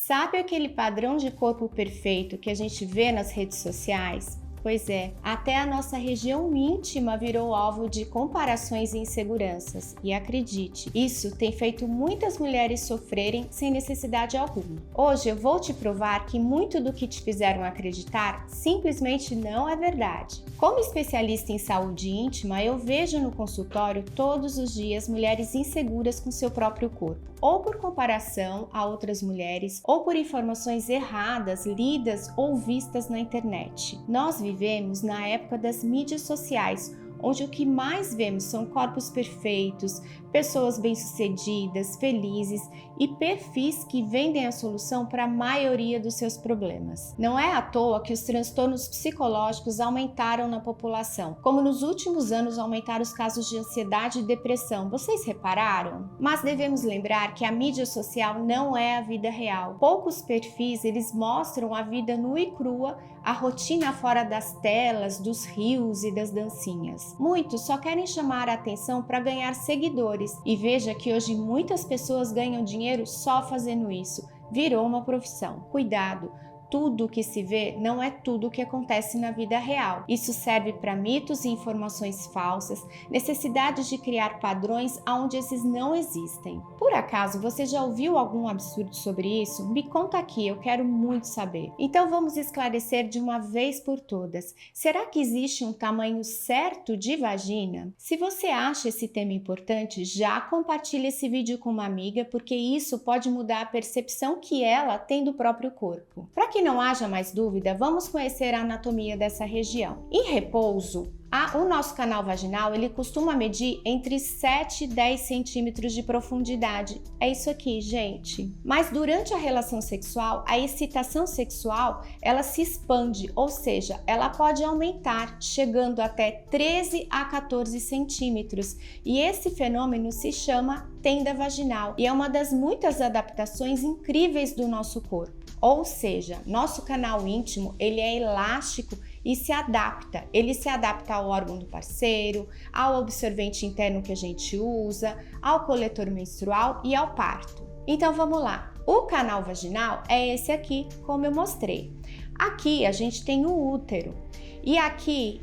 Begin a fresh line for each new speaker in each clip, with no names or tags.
Sabe aquele padrão de corpo perfeito que a gente vê nas redes sociais? Pois é, até a nossa região íntima virou alvo de comparações e inseguranças. E acredite, isso tem feito muitas mulheres sofrerem sem necessidade alguma. Hoje eu vou te provar que muito do que te fizeram acreditar simplesmente não é verdade. Como especialista em saúde íntima, eu vejo no consultório todos os dias mulheres inseguras com seu próprio corpo, ou por comparação a outras mulheres, ou por informações erradas lidas ou vistas na internet. Nós vivemos na época das mídias sociais, onde o que mais vemos são corpos perfeitos, pessoas bem-sucedidas, felizes e perfis que vendem a solução para a maioria dos seus problemas. Não é à toa que os transtornos psicológicos aumentaram na população, como nos últimos anos aumentaram os casos de ansiedade e depressão. Vocês repararam? Mas devemos lembrar que a mídia social não é a vida real. Poucos perfis eles mostram a vida nua e crua, a rotina fora das telas, dos rios e das dancinhas. Muitos só querem chamar a atenção para ganhar seguidores. E veja que hoje muitas pessoas ganham dinheiro só fazendo isso. Virou uma profissão. Cuidado! Tudo o que se vê não é tudo o que acontece na vida real. Isso serve para mitos e informações falsas, necessidade de criar padrões onde esses não existem. Por acaso você já ouviu algum absurdo sobre isso? Me conta aqui, eu quero muito saber. Então vamos esclarecer de uma vez por todas. Será que existe um tamanho certo de vagina? Se você acha esse tema importante, já compartilhe esse vídeo com uma amiga, porque isso pode mudar a percepção que ela tem do próprio corpo. Para que não haja mais dúvida, vamos conhecer a anatomia dessa região. Em repouso, o nosso canal vaginal ele costuma medir entre 7 e 10 centímetros de profundidade. É isso aqui, gente. Mas durante a relação sexual, a excitação sexual ela se expande, ou seja, ela pode aumentar, chegando até 13 a 14 centímetros. E esse fenômeno se chama tenda vaginal e é uma das muitas adaptações incríveis do nosso corpo. Ou seja, nosso canal íntimo ele é elástico e se adapta. Ele se adapta ao órgão do parceiro, ao absorvente interno que a gente usa, ao coletor menstrual e ao parto. Então vamos lá. O canal vaginal é esse aqui, como eu mostrei. Aqui a gente tem o útero e aqui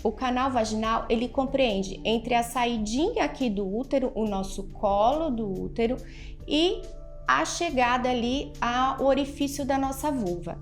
o canal vaginal ele compreende entre a saidinha aqui do útero, o nosso colo do útero e a chegada ali ao orifício da nossa vulva.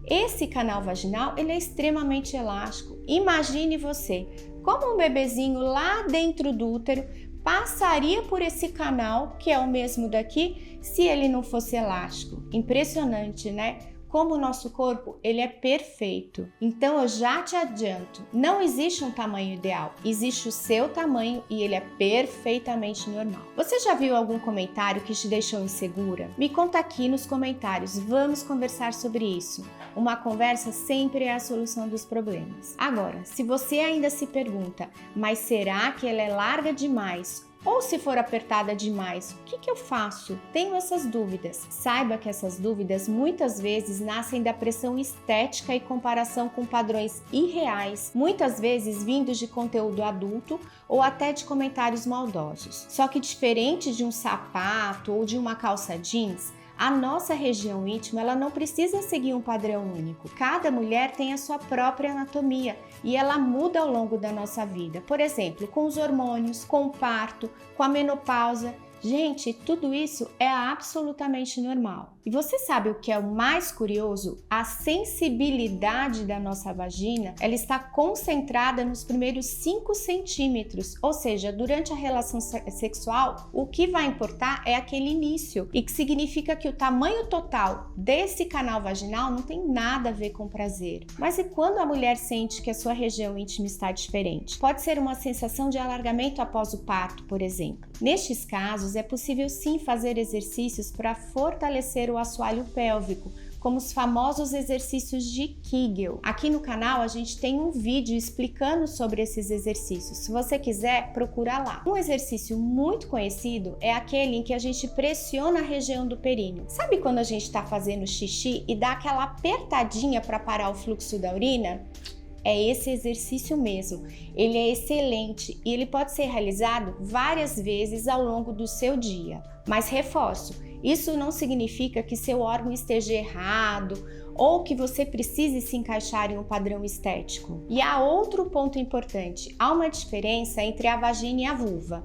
Esse canal vaginal ele é extremamente elástico. Imagine você, como um bebezinho lá dentro do útero passaria por esse canal, que é o mesmo daqui, se ele não fosse elástico. Impressionante, né? Como o nosso corpo ele é perfeito. Então eu já te adianto, não existe um tamanho ideal, existe o seu tamanho e ele é perfeitamente normal. Você já viu algum comentário que te deixou insegura? Me conta aqui nos comentários, vamos conversar sobre isso. Uma conversa sempre é a solução dos problemas. Agora, se você ainda se pergunta, mas será que ela é larga demais? Ou se for apertada demais, o que eu faço? Tenho essas dúvidas. Saiba que essas dúvidas muitas vezes nascem da pressão estética e comparação com padrões irreais, muitas vezes vindos de conteúdo adulto ou até de comentários maldosos. Só que diferente de um sapato ou de uma calça jeans, a nossa região íntima ela não precisa seguir um padrão único. Cada mulher tem a sua própria anatomia e ela muda ao longo da nossa vida. Por exemplo, com os hormônios, com o parto, com a menopausa. Gente, tudo isso é absolutamente normal. E você sabe o que é o mais curioso? A sensibilidade da nossa vagina, ela está concentrada nos primeiros 5 centímetros, ou seja, durante a relação sexual, o que vai importar é aquele início, e que significa que o tamanho total desse canal vaginal não tem nada a ver com prazer. Mas e quando a mulher sente que a sua região íntima está diferente? Pode ser uma sensação de alargamento após o parto, por exemplo. Nestes casos, é possível sim fazer exercícios para fortalecer o assoalho pélvico, como os famosos exercícios de Kegel. Aqui no canal a gente tem um vídeo explicando sobre esses exercícios. Se você quiser, procura lá. Um exercício muito conhecido é aquele em que a gente pressiona a região do períneo. Sabe quando a gente está fazendo xixi e dá aquela apertadinha para parar o fluxo da urina? É esse exercício mesmo. Ele é excelente e ele pode ser realizado várias vezes ao longo do seu dia. Mas reforço, Isso não significa que seu órgão esteja errado ou que você precise se encaixar em um padrão estético. E há outro ponto importante: há uma diferença entre a vagina e a vulva.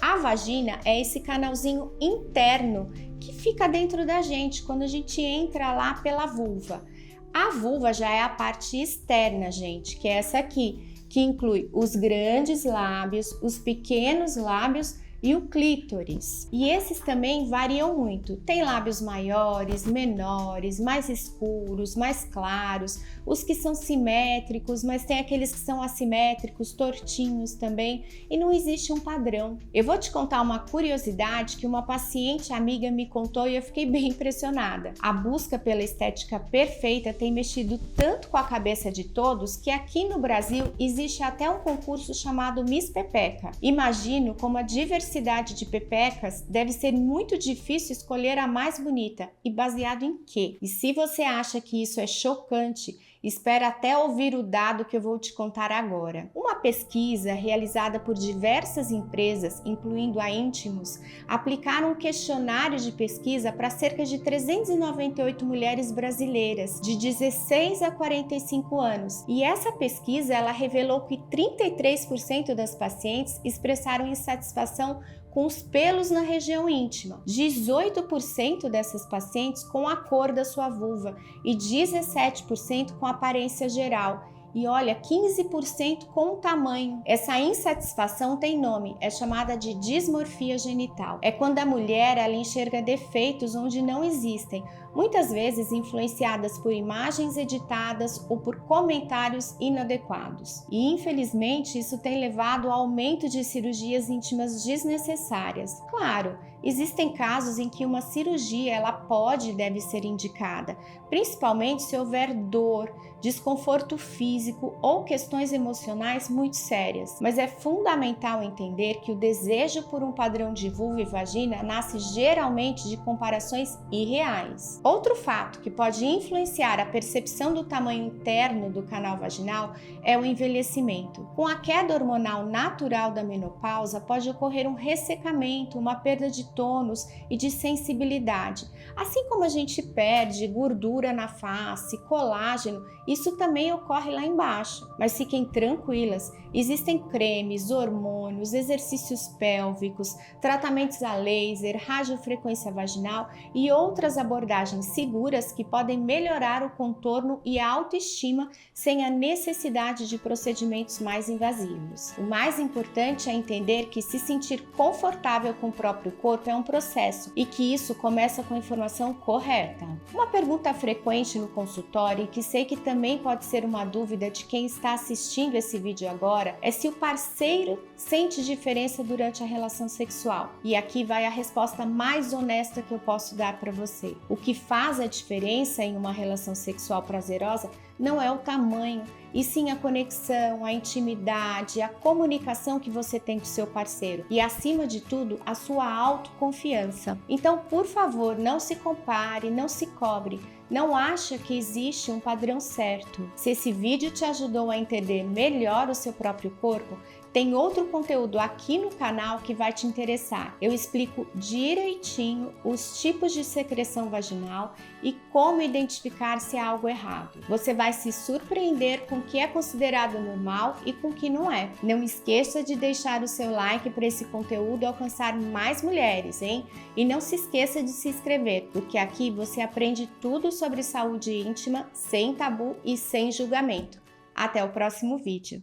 A vagina é esse canalzinho interno que fica dentro da gente quando a gente entra lá pela vulva. A vulva já é a parte externa, gente, que é essa aqui, que inclui os grandes lábios, os pequenos lábios e o clítoris. E esses também variam muito. Tem lábios maiores, menores, mais escuros, mais claros, os que são simétricos, mas tem aqueles que são assimétricos, tortinhos também, e não existe um padrão. Eu vou te contar uma curiosidade que uma paciente amiga me contou e eu fiquei bem impressionada. A busca pela estética perfeita tem mexido tanto com a cabeça de todos que aqui no Brasil existe até um concurso chamado Miss Pepeca. Imagino como a diversidade de pepecas deve ser muito difícil escolher a mais bonita. E baseado em quê? E se você acha que isso é chocante, espera até ouvir o dado que eu vou te contar agora. Uma pesquisa realizada por diversas empresas, incluindo a Intimus, aplicaram um questionário de pesquisa para cerca de 398 mulheres brasileiras de 16 a 45 anos. E essa pesquisa ela revelou que 33% das pacientes expressaram insatisfação com os pelos na região íntima, 18% dessas pacientes com a cor da sua vulva e 17% com a aparência geral. E olha, 15% com o tamanho. Essa insatisfação tem nome, é chamada de dismorfia genital. É quando a mulher ela enxerga defeitos onde não existem, muitas vezes influenciadas por imagens editadas ou por comentários inadequados. E infelizmente isso tem levado ao aumento de cirurgias íntimas desnecessárias. Claro, existem casos em que uma cirurgia ela pode e deve ser indicada, principalmente se houver dor, desconforto físico ou questões emocionais muito sérias. Mas é fundamental entender que o desejo por um padrão de vulva e vagina nasce geralmente de comparações irreais. Outro fato que pode influenciar a percepção do tamanho interno do canal vaginal é o envelhecimento. Com a queda hormonal natural da menopausa, pode ocorrer um ressecamento, uma perda de tônus e de sensibilidade. Assim como a gente perde gordura na face, colágeno, isso também ocorre lá embaixo. Mas fiquem tranquilas, existem cremes, hormônios, exercícios pélvicos, tratamentos a laser, radiofrequência vaginal e outras abordagens seguras que podem melhorar o contorno e a autoestima sem a necessidade de procedimentos mais invasivos. O mais importante é entender que se sentir confortável com o próprio corpo é um processo e que isso começa com a informação correta. Uma pergunta frequente no consultório e que sei que também pode ser uma dúvida de quem está assistindo esse vídeo agora é se o parceiro sente diferença durante a relação sexual. E aqui vai a resposta mais honesta que eu posso dar para você. O que faz a diferença em uma relação sexual prazerosa não é o tamanho, e sim a conexão, a intimidade, a comunicação que você tem com seu parceiro e, acima de tudo, a sua autoconfiança. Então, por favor, não se compare, não se cobre. Não acha que existe um padrão certo. Se esse vídeo te ajudou a entender melhor o seu próprio corpo, tem outro conteúdo aqui no canal que vai te interessar. Eu explico direitinho os tipos de secreção vaginal e como identificar se há algo errado. Você vai se surpreender com o que é considerado normal e com o que não é. Não esqueça de deixar o seu like para esse conteúdo alcançar mais mulheres, hein? E não se esqueça de se inscrever, porque aqui você aprende tudo sobre saúde íntima, sem tabu e sem julgamento. Até o próximo vídeo.